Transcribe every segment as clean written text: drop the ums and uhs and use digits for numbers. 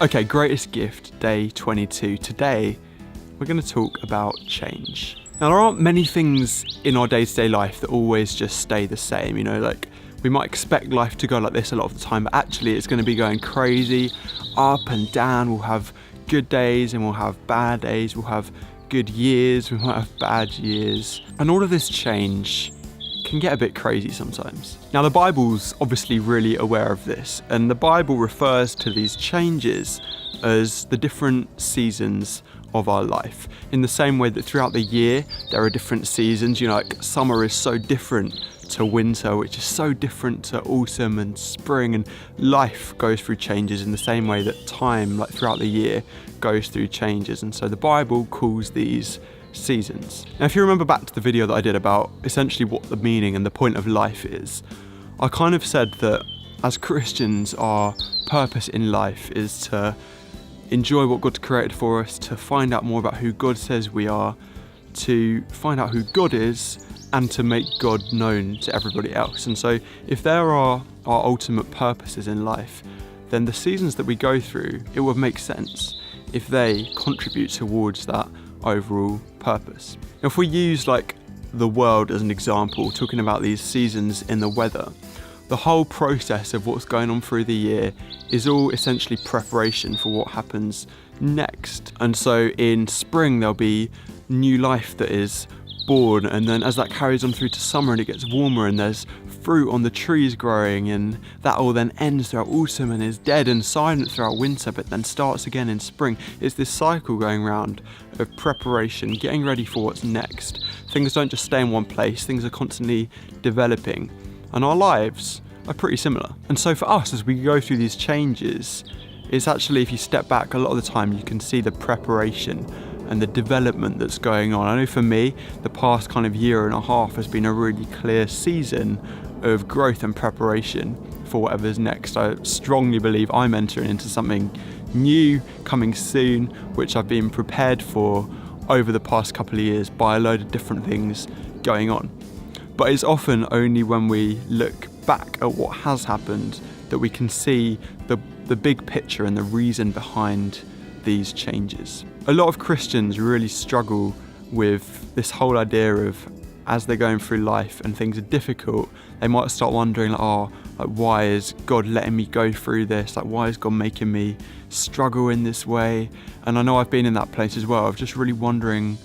Okay, greatest gift, day 22. Today, we're going to talk about change. Now, there aren't many things in our day-to-day life that always just stay the same, like we might expect life to go like this a lot of the time, but actually it's going to be going crazy, up and down. We'll have good days and we'll have bad days. We'll have good years, we might have bad years. And all of this change can get a bit crazy sometimes. Now, the Bible's obviously really aware of this, and the Bible refers to these changes as the different seasons of our life. In the same way that throughout the year, there are different seasons, like summer is so different to winter, which is so different to autumn and spring, and life goes through changes in the same way that time, like throughout the year, goes through changes. And so the Bible calls these seasons. Now, if you remember back to the video that I did about essentially what the meaning and the point of life is, I kind of said that as Christians, our purpose in life is to enjoy what God's created for us, to find out more about who God says we are, to find out who God is, and to make God known to everybody else. And so if there are our ultimate purposes in life, then the seasons that we go through, it would make sense if they contribute towards that overall purpose. Now, if we use the world as an example, talking about these seasons in the weather, the whole process of what's going on through the year is all essentially preparation for what happens next. And so in spring, there'll be new life that is born, and then as that carries on through to summer and it gets warmer and there's fruit on the trees growing, and that all then ends throughout autumn and is dead and silent throughout winter, but then starts again in spring. It's this cycle going round of preparation, getting ready for what's next. Things don't just stay in one place, things are constantly developing, and our lives are pretty similar. And so for us, as we go through these changes, it's actually, if you step back, a lot of the time you can see the preparation and the development that's going on. I know for me, the past kind of year and a half has been a really clear season of growth and preparation for whatever's next. I strongly believe I'm entering into something new coming soon, which I've been prepared for over the past couple of years by a load of different things going on. But it's often only when we look back at what has happened that we can see the big picture and the reason behind these changes. A lot of Christians really struggle with this whole idea of, as they're going through life and things are difficult, they might start wondering, why is God letting me go through this? Why is God making me struggle in this way? And I know I've been in that place as well, of just really wondering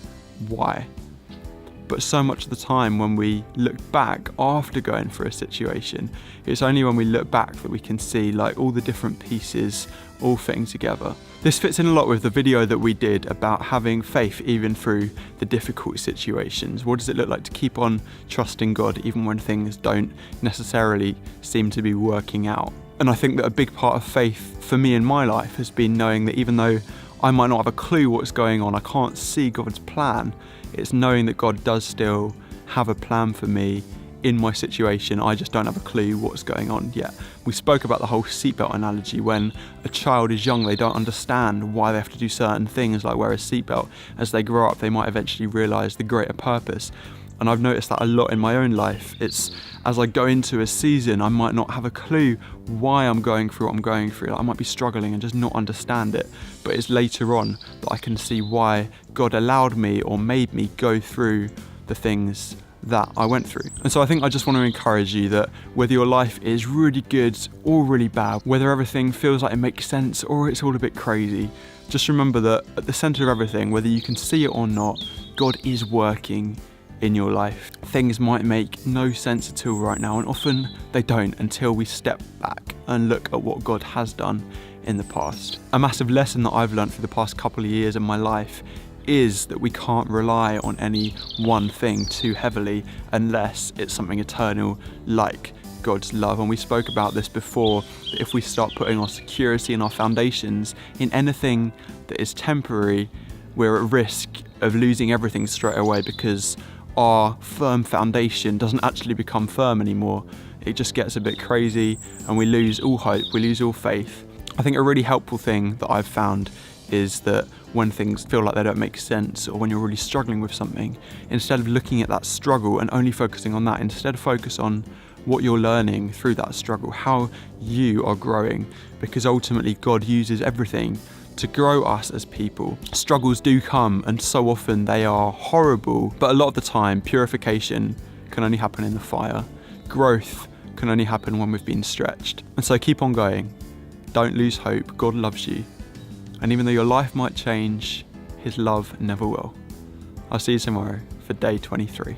why. But so much of the time when we look back after going through a situation, it's only when we look back that we can see all the different pieces all fitting together. This fits in a lot with the video that we did about having faith even through the difficult situations. What does it look like to keep on trusting God even when things don't necessarily seem to be working out? And I think that a big part of faith for me in my life has been knowing that even though I might not have a clue what's going on, I can't see God's plan, it's knowing that God does still have a plan for me in my situation. I just don't have a clue what's going on yet. We spoke about the whole seatbelt analogy. When a child is young, they don't understand why they have to do certain things like wear a seatbelt. As they grow up, they might eventually realise the greater purpose. And I've noticed that a lot in my own life. It's as I go into a season, I might not have a clue why I'm going through what I'm going through. I might be struggling and just not understand it. But it's later on that I can see why God allowed me or made me go through the things that I went through. And so I think I just want to encourage you that whether your life is really good or really bad, whether everything feels like it makes sense or it's all a bit crazy, just remember that at the centre of everything, whether you can see it or not, God is working in your life. Things might make no sense at all right now, and often they don't until we step back and look at what God has done in the past. A massive lesson that I've learned for the past couple of years in my life is that we can't rely on any one thing too heavily unless it's something eternal like God's love. And we spoke about this before, that if we start putting our security and our foundations in anything that is temporary, we're at risk of losing everything straight away because our firm foundation doesn't actually become firm anymore. It just gets a bit crazy and we lose all hope, we lose all faith. I think a really helpful thing that I've found is that when things feel like they don't make sense, or when you're really struggling with something, instead of looking at that struggle and only focusing on that, instead focus on what you're learning through that struggle, how you are growing, because ultimately God uses everything to grow us as people. Struggles do come, and so often they are horrible, but a lot of the time purification can only happen in the fire. Growth can only happen when we've been stretched. And so keep on going. Don't lose hope. God loves you. And even though your life might change, his love never will. I'll see you tomorrow for day 23.